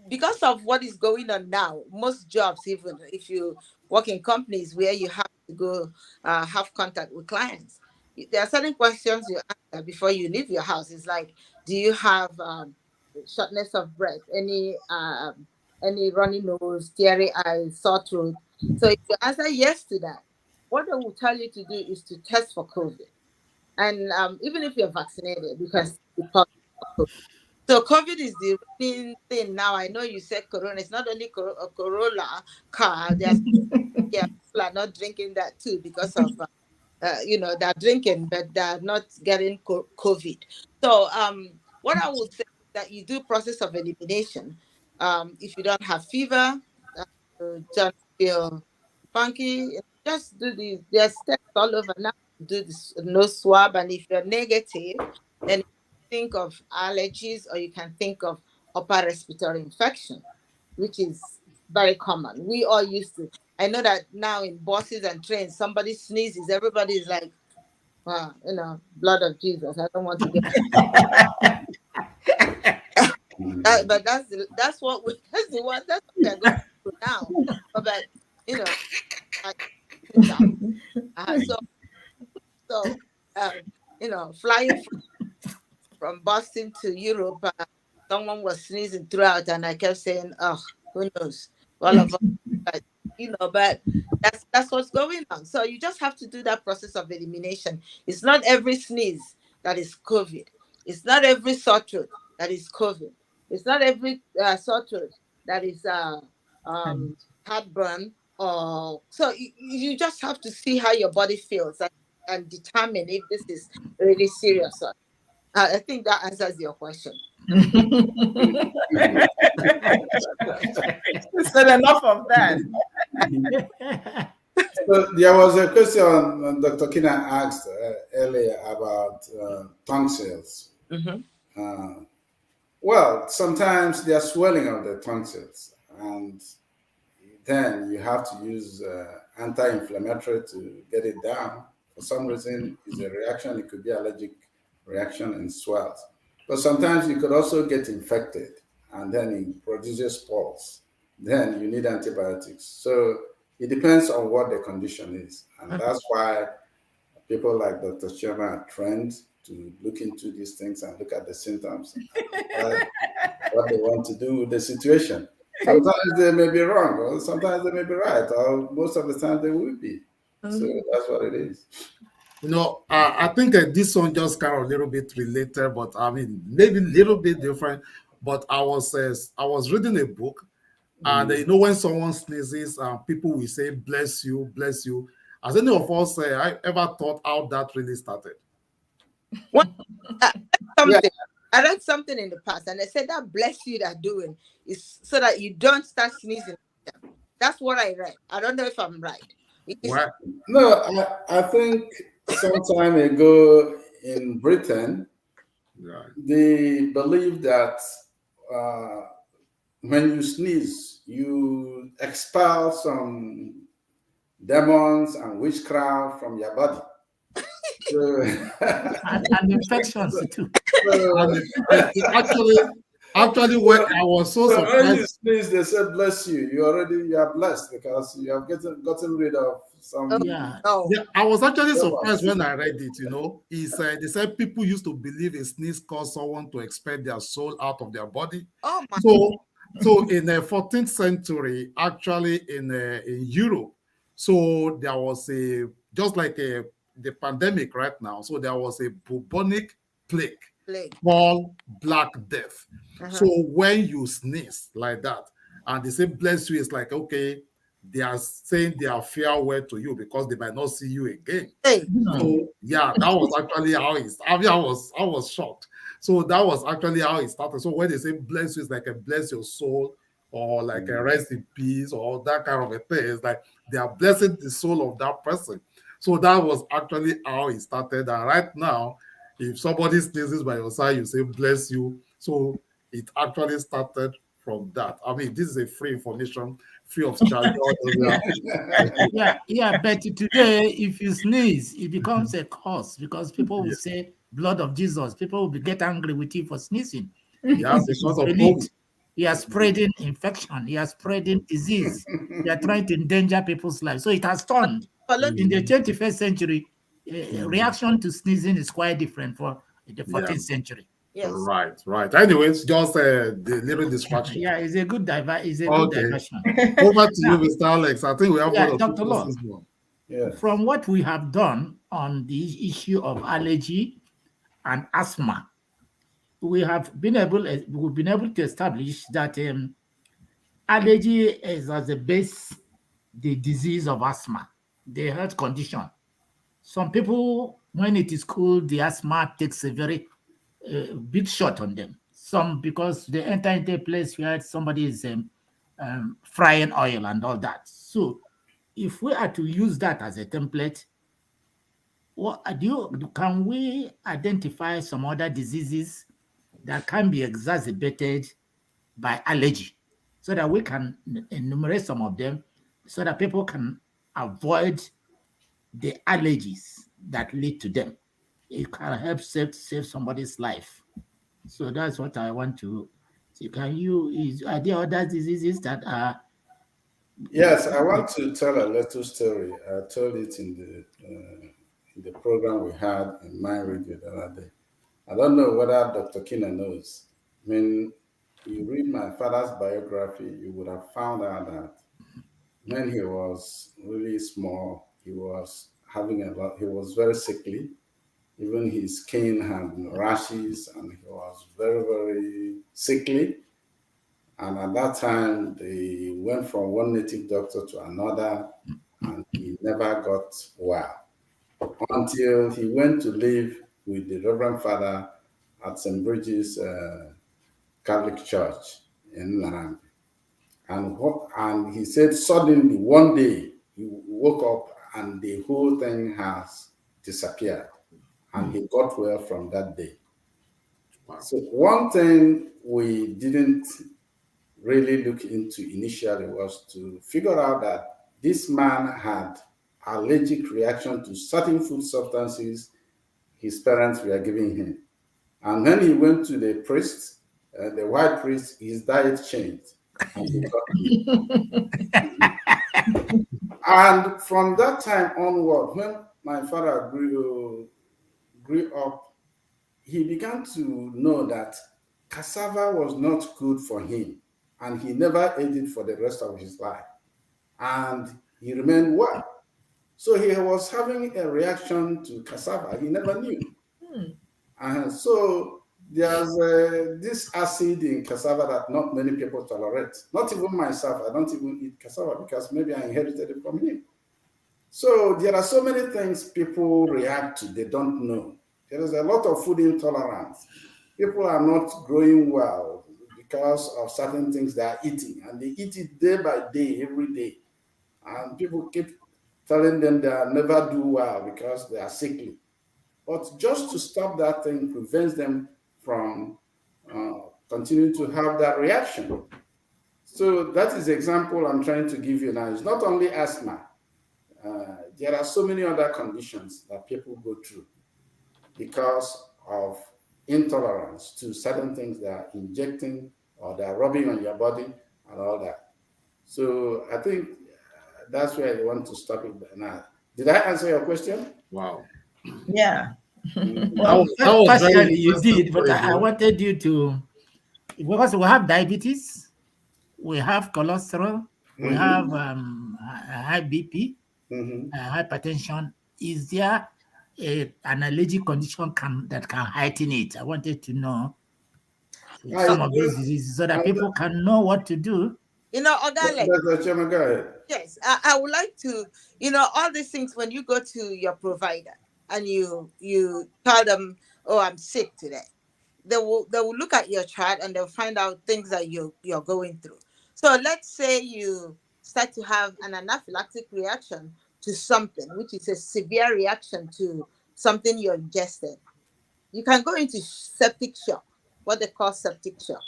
[SPEAKER 2] because of what is going on now. Most jobs, even if you work in companies where you have to go have contact with clients, there are certain questions you answer before you leave your house. It's like, do you have shortness of breath, any runny nose, teary eyes, sore throat? So if you answer yes to that, what they will tell you to do is to test for COVID. And even if you're vaccinated, you can still be positive for COVID. So COVID is the main thing now. I know you said Corona. It's not only a Corolla car. There's people are not drinking that too because of they're drinking, but they're not getting COVID. So what I would say is that you do process of elimination. If you don't have fever, don't feel funky, just do there's tests all over now. Do this nose swab, and if you're negative, then you think of allergies, or you can think of upper respiratory infection, which is very common. We all used to. I know that now in buses and trains, somebody sneezes, everybody is like, wow, blood of Jesus. I don't want to get but that's what we're going through now. But flying from Boston to Europe, someone was sneezing throughout, and I kept saying, "Oh, who knows?" All of us, but that's what's going on. So you just have to do that process of elimination. It's not every sneeze that is COVID. It's not every sore throat that is COVID. It's not every sore throat that is heartburn. Or so you just have to see how your body feels and determine if this is really serious. I think that answers your question.
[SPEAKER 5] So enough of that.
[SPEAKER 3] So there was a question Dr. Kina asked earlier about tonsils.
[SPEAKER 2] Mm-hmm.
[SPEAKER 3] Well, sometimes there's swelling of the tonsils, and then you have to use anti-inflammatory to get it down. For some reason, it's a reaction. It could be allergic reaction and swells. But sometimes you could also get infected, and then it produces spores. Then you need antibiotics. So it depends on what the condition is, and that's why people like Dr. Sherman are trained to look into these things and look at the symptoms and decide what they want to do with the situation. Sometimes they may be wrong, or sometimes they may be right, or most of the time they will be. So that's what it is.
[SPEAKER 1] I think this one just kind of a little bit related, but I mean maybe a little bit different. But I was reading a book, and when someone sneezes, people will say "bless you, bless you." Has any of us I ever thought how that really started?
[SPEAKER 8] Something. I read something in the past, and they said that "bless you" they're doing is so that you don't start sneezing. That's what I read. I don't know if I'm right.
[SPEAKER 1] Well,
[SPEAKER 3] No, I think some time ago in Britain, they believe that when you sneeze, you expel some demons and witchcraft from your body. So,
[SPEAKER 4] and infections too.
[SPEAKER 1] Actually, when I was so
[SPEAKER 3] when you
[SPEAKER 1] surprised.
[SPEAKER 3] sneeze, they said bless you. You are blessed because you have gotten rid of some.
[SPEAKER 4] Yeah.
[SPEAKER 1] Yeah, I was actually surprised when I read it. They said people used to believe a sneeze caused someone to expel their soul out of their body.
[SPEAKER 8] Oh my!
[SPEAKER 1] So in the 14th century, actually in Europe, so there was just like the pandemic right now. So there was a bubonic plague called Black Death. So when you sneeze like that, and they say bless you, it's like, okay, they are saying their farewell to you because they might not see you again. So yeah, that was actually how it started. I was shocked. So that was actually how it started. So when they say bless you, it's like a bless your soul, or like a rest in peace, or that kind of a thing. It's like they are blessing the soul of that person. So that was actually how it started. And right now, if somebody sneezes by your side, you say bless you. So it actually started from that. I mean, this is a free information, free of charge.
[SPEAKER 4] Yeah, but today, if you sneeze, it becomes a curse because people will say blood of Jesus. People will get angry with you for sneezing.
[SPEAKER 1] Yeah, because of COVID.
[SPEAKER 4] You are spreading infection. You are spreading disease. You are trying to endanger people's lives. So it has turned. In the 21st century, reaction to sneezing is quite different for the 14th century.
[SPEAKER 8] Yes.
[SPEAKER 1] Right. Anyways, just the little distraction.
[SPEAKER 4] Yeah, it's a good diversion. Over
[SPEAKER 1] to you, Mr. Alex. I think we have one or
[SPEAKER 4] Dr.
[SPEAKER 1] two
[SPEAKER 4] Law.
[SPEAKER 1] questions.
[SPEAKER 4] From what we have done on the issue of allergy and asthma, we've been able to establish that allergy is as the base the disease of asthma, the health condition. Some people, when it is cold, the asthma takes a very big shot on them. Some because they enter into a place where somebody is frying oil and all that. So if we are to use that as a template, can we identify some other diseases that can be exacerbated by allergy so that we can enumerate some of them so that people can avoid the allergies that lead to them? It can help save somebody's life. So that's what I want to see. Are there other diseases that are?
[SPEAKER 3] Yes, I want to tell a little story. I told it in the program we had in my radio the other day. I don't know whether Dr. Kina knows. When you read my father's biography, you would have found out that when he was really small, he was he was very sickly. Even his skin had rashes and he was very, very sickly. And at that time, they went from one native doctor to another and he never got well until he went to live with the Reverend Father at St. Bridget's Catholic Church in Narambi. And he said suddenly one day he woke up and the whole thing has disappeared. And he got well from that day. Wow. So one thing we didn't really look into initially was to figure out that this man had allergic reaction to certain food substances his parents were giving him. And when he went to the priest, the white priest, his diet changed. And he got healed. And from that time onward, when my father grew up, he began to know that cassava was not good for him, and he never ate it for the rest of his life. And he remained well. So he was having a reaction to cassava he never knew. And so there's this acid in cassava that not many people tolerate. Not even myself. I don't even eat cassava because maybe I inherited it from him. So there are so many things people react to, they don't know. There is a lot of food intolerance. People are not growing well because of certain things they are eating, and they eat it day by day, every day. And people keep telling them they'll never do well because they are sickly. But just to stop that thing prevents them from continuing to have that reaction. So that is the example I'm trying to give you now. It's not only asthma. There are so many other conditions that people go through because of intolerance to certain things they are injecting or they are rubbing on your body and all that. So I think that's where I want to stop it now. Did I answer your question?
[SPEAKER 1] Wow.
[SPEAKER 5] Yeah.
[SPEAKER 4] Well, partially you did, but I wanted you to, because we have diabetes, we have cholesterol, we have high BP, hypertension. Is there an allergic condition that can heighten it? I wanted to know some of these diseases so that people can know what to do.
[SPEAKER 8] You know, Ogale,
[SPEAKER 3] Go ahead.
[SPEAKER 8] yes, I would like to, you know, all these things when you go to your provider and you tell them, oh, I'm sick today. They will look at your chart and they'll find out things that you're going through. So let's say you start to have an anaphylactic reaction to something, which is a severe reaction to something you ingested. You can go into septic shock, what they call septic shock.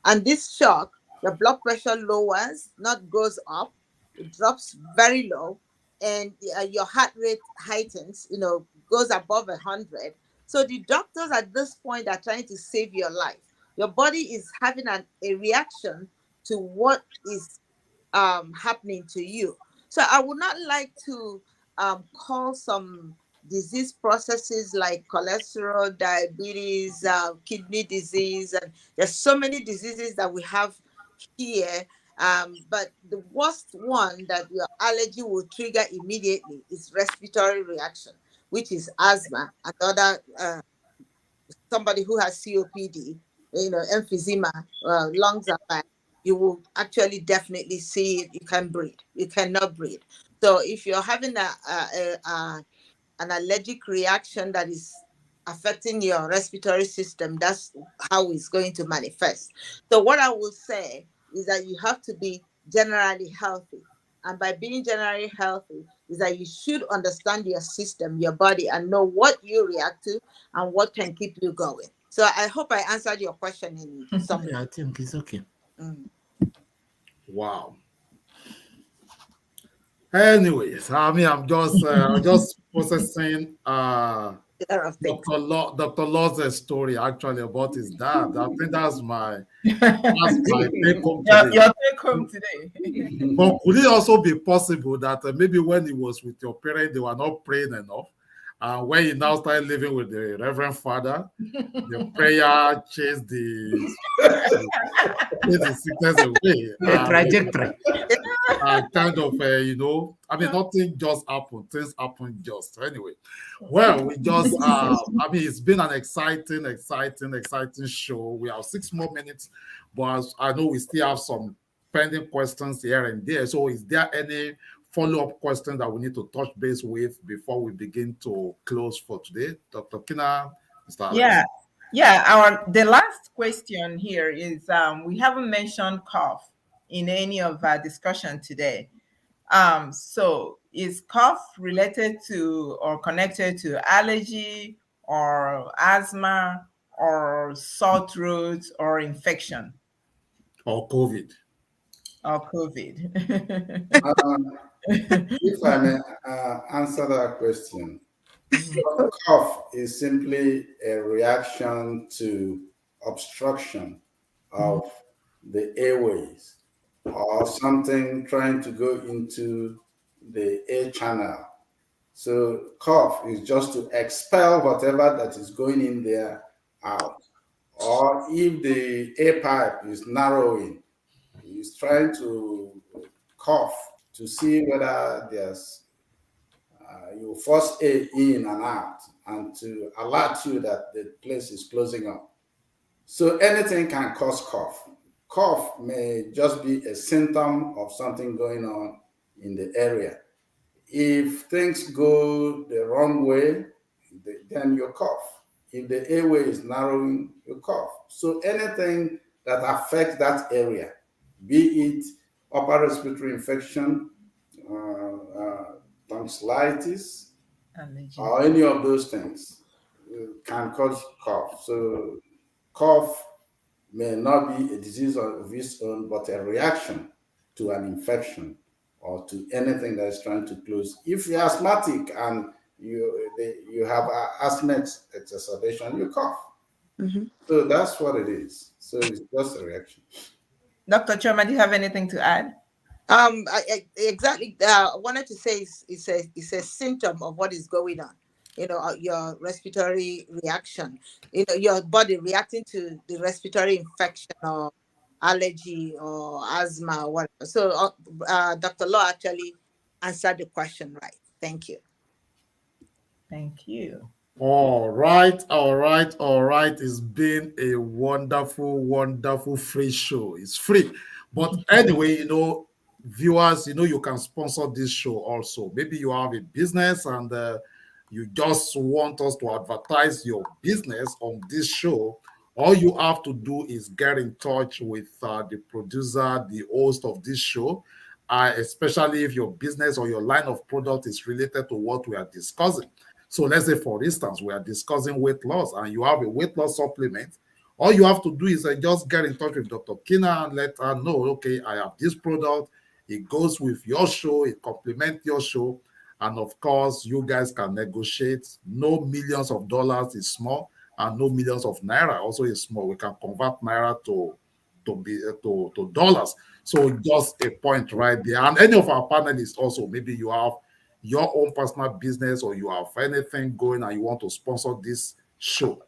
[SPEAKER 8] And this shock, your blood pressure lowers, not goes up, it drops very low, and your heart rate heightens, you know, goes above 100. So the doctors at this point are trying to save your life. Your body is having a reaction to what is happening to you. So I would not like to call some disease processes like cholesterol, diabetes, kidney disease, and there's so many diseases that we have here. But the worst one that your allergy will trigger immediately is respiratory reaction, which is asthma. Another somebody who has COPD, you know, emphysema, lungs are bad, you will actually definitely see it. You can breathe. You cannot breathe. So if you're having an allergic reaction that is affecting your respiratory system, that's how it's going to manifest. So what I will say is that you have to be generally healthy. And by being generally healthy is that you should understand your system, your body, and know what you react to and what can keep you going. So I hope I answered your question in some way.
[SPEAKER 4] Yeah, I think it's okay.
[SPEAKER 1] Wow. Anyways, I mean, I'm just processing Dr. Law's story actually about his dad. I think that's my take home today.
[SPEAKER 5] Your take home today.
[SPEAKER 1] But could it also be possible that maybe when he was with your parents, they were not praying enough? And when he now started living with the Reverend Father, the prayer chased the sickness away.
[SPEAKER 4] The trajectory.
[SPEAKER 1] Kind of, you know, I mean, nothing just happened. Things happen just. Anyway, well, we just, I mean, it's been an exciting show. We have 6 more minutes, but I know we still have some pending questions here and there. So is there any follow-up questions that we need to touch base with before we begin to close for today? Dr. Kina, Mr. Alex.
[SPEAKER 5] Yeah. The last question here is we haven't mentioned cough in any of our discussion today. So is cough related to or connected to allergy or asthma or sore throat or infection?
[SPEAKER 1] Or COVID?
[SPEAKER 5] or COVID.
[SPEAKER 3] Uh, if I may answer that question,
[SPEAKER 5] Mhm.
[SPEAKER 3] cough is simply a reaction to obstruction of the airways or something trying to go into the air channel. So cough is just to expel whatever that is going in there out. Or if the air pipe is narrowing, he's trying to cough to see whether there's you force air in and out and to alert you that the place is closing up. So anything can cause cough. Cough may just be a symptom of something going on in the area. If things go the wrong way, then you cough. If the airway is narrowing, you cough. So anything that affects that area, be it upper respiratory infection, tonsillitis,
[SPEAKER 5] Allergy.
[SPEAKER 3] or any of those things, can cause cough. So cough may not be a disease of its own, but a reaction to an infection or to anything that is trying to close. If you're asthmatic and you have asthma exacerbation, you cough.
[SPEAKER 8] Mhm.
[SPEAKER 3] So that's what it is. So it's just a reaction.
[SPEAKER 5] Dr. Choma, do you have anything to add?
[SPEAKER 8] Exactly. I wanted to say it's a symptom of what is going on. Your respiratory reaction. Your body reacting to the respiratory infection or allergy or asthma or whatever. So, Dr. Law actually answered the question right. Thank you.
[SPEAKER 5] Thank you.
[SPEAKER 1] All right, all right, all right. It's been a wonderful, wonderful free show. It's free. But anyway, viewers, you can sponsor this show also. Maybe you have a business and you just want us to advertise your business on this show. All you have to do is get in touch with the producer, the host of this show, especially if your business or your line of product is related to what we are discussing. So let's say, for instance, we are discussing weight loss and you have a weight loss supplement. All you have to do is just get in touch with Dr. Kina and let her know, okay, I have this product. It goes with your show. It complements your show. And of course, you guys can negotiate. No millions of dollars is small, and no millions of naira also is small. We can convert naira to dollars. So just a point right there. And any of our panelists also, maybe you have your own personal business or you have anything going and you want to sponsor this show,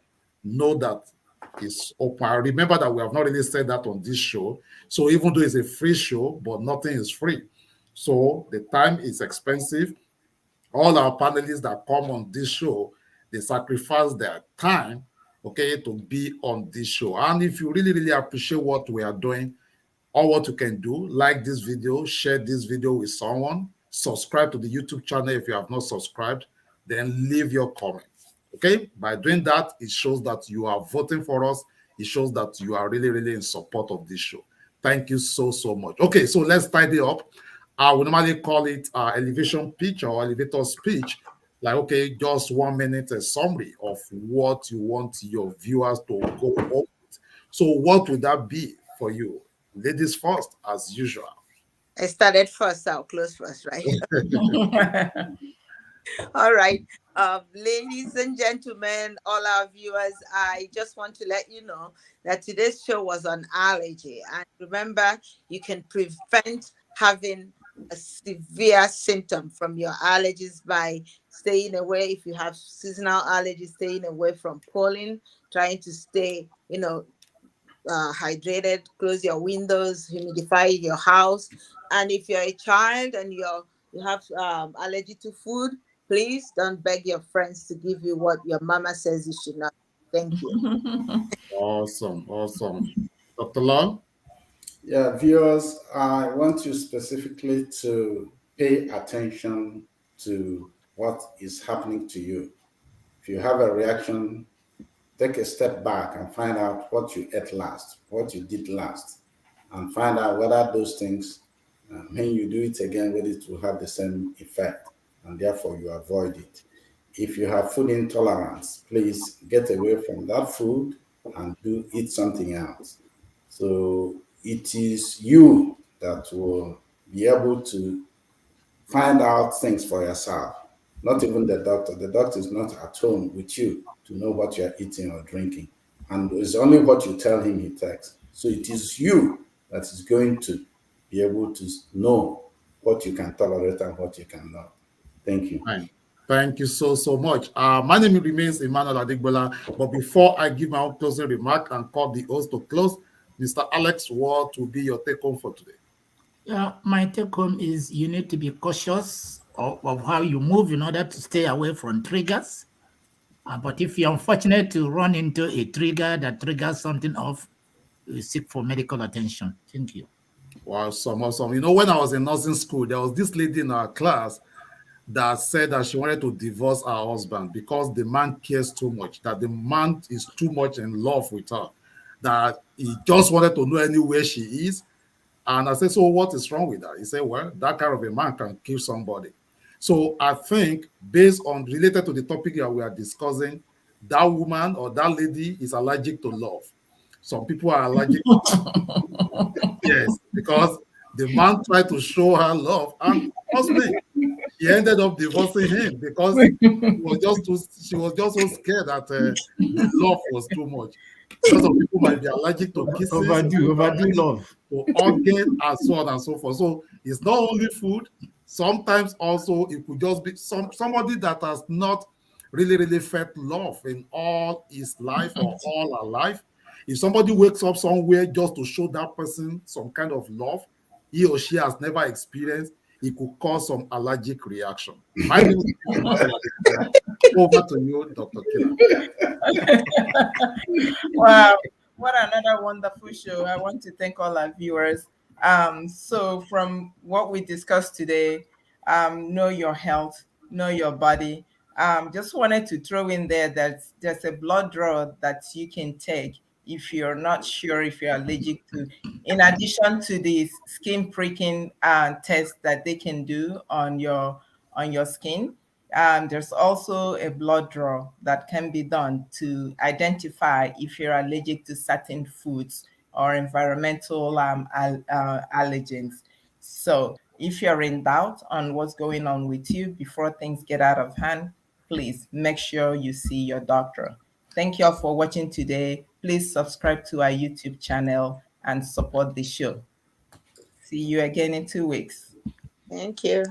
[SPEAKER 1] know that it's open. Remember that we have not really said that on this show. So even though it's a free show, but nothing is free. So the time is expensive. All our panelists that come on this show, they sacrifice their time, okay, to be on this show. And if you really, really appreciate what we are doing, all what you can do, like this video, share this video with someone, subscribe to the YouTube channel if you have not subscribed, then leave your comment. Okay? By doing that, it shows that you are voting for us. It shows that you are really, really in support of this show. Thank you so, so much. Okay, so let's tidy up. I would normally call it elevation pitch or elevator speech. Like, okay, just 1 minute, a summary of what you want your viewers to go over. So what would that be for you? Ladies first, as usual.
[SPEAKER 8] I started first, I'll close first, right? All right. Ladies and gentlemen, all our viewers, I just want to let you know that today's show was on allergy. And remember, you can prevent having a severe symptom from your allergies by staying away. If you have seasonal allergies, staying away from pollen, trying to stay, hydrated, close your windows, humidify your house. And if you're a child and you have allergy to food, please don't beg your friends to give you what your mama says you should not. Thank you.
[SPEAKER 1] Awesome, awesome. Dr. Long?
[SPEAKER 3] Yeah, viewers, I want you specifically to pay attention to what is happening to you. If you have a reaction, take a step back and find out what you ate last, what you did last, and find out whether those things, when you do it again, whether it will have the same effect, and therefore you avoid it. If you have food intolerance, please get away from that food and do eat something else. So it is you that will be able to find out things for yourself. Not even the doctor. The doctor is not at home with you to know what you're eating or drinking. And it's only what you tell him he takes. So it is you that is going to be able to know what you can tolerate and what you cannot. Thank you.
[SPEAKER 1] Fine. Thank you so much. My name remains Emmanuel Adigbola, but before I give my own closing remark and call the host to close, Mr. Alex, what will be your take home for today?
[SPEAKER 4] Yeah, my take home is you need to be cautious of how you move in order to stay away from triggers. But if you're unfortunate to run into a trigger that triggers something off, you seek for medical attention. Thank you.
[SPEAKER 1] Wow, awesome. You know, when I was in nursing school, there was this lady in our class that said that she wanted to divorce her husband because the man cares too much, that the man is too much in love with her, that he just wanted to know anywhere she is. And I said, so what is wrong with that? He said, well, that kind of a man can kill somebody. So I think based on related to the topic that we are discussing, that woman or that lady is allergic to love. Some people are allergic. Yes, because the man tried to show her love, and trust me, she ended up divorcing him because she was just so scared that the love was too much. Because some people might be allergic to kisses,
[SPEAKER 4] Overdo love,
[SPEAKER 1] to organ, and so on and so forth. So it's not only food. Sometimes also it could just be somebody that has not really felt love in all his life or all her life. If somebody wakes up somewhere just to show that person some kind of love he or she has never experienced, it could cause some allergic reaction. My name is over to you, Dr. Killer.
[SPEAKER 5] Wow, what another wonderful show. I want to thank all our viewers. So from what we discussed today, know your health, know your body. Just wanted to throw in there that there's a blood draw that you can take if you're not sure if you're allergic to, in addition to the skin pricking test that they can do on your skin. There's also a blood draw that can be done to identify if you're allergic to certain foods or environmental allergens. So if you're in doubt on what's going on with you before things get out of hand, please make sure you see your doctor. Thank you all for watching today. Please subscribe to our YouTube channel and support the show. See you again in 2 weeks.
[SPEAKER 8] Thank you.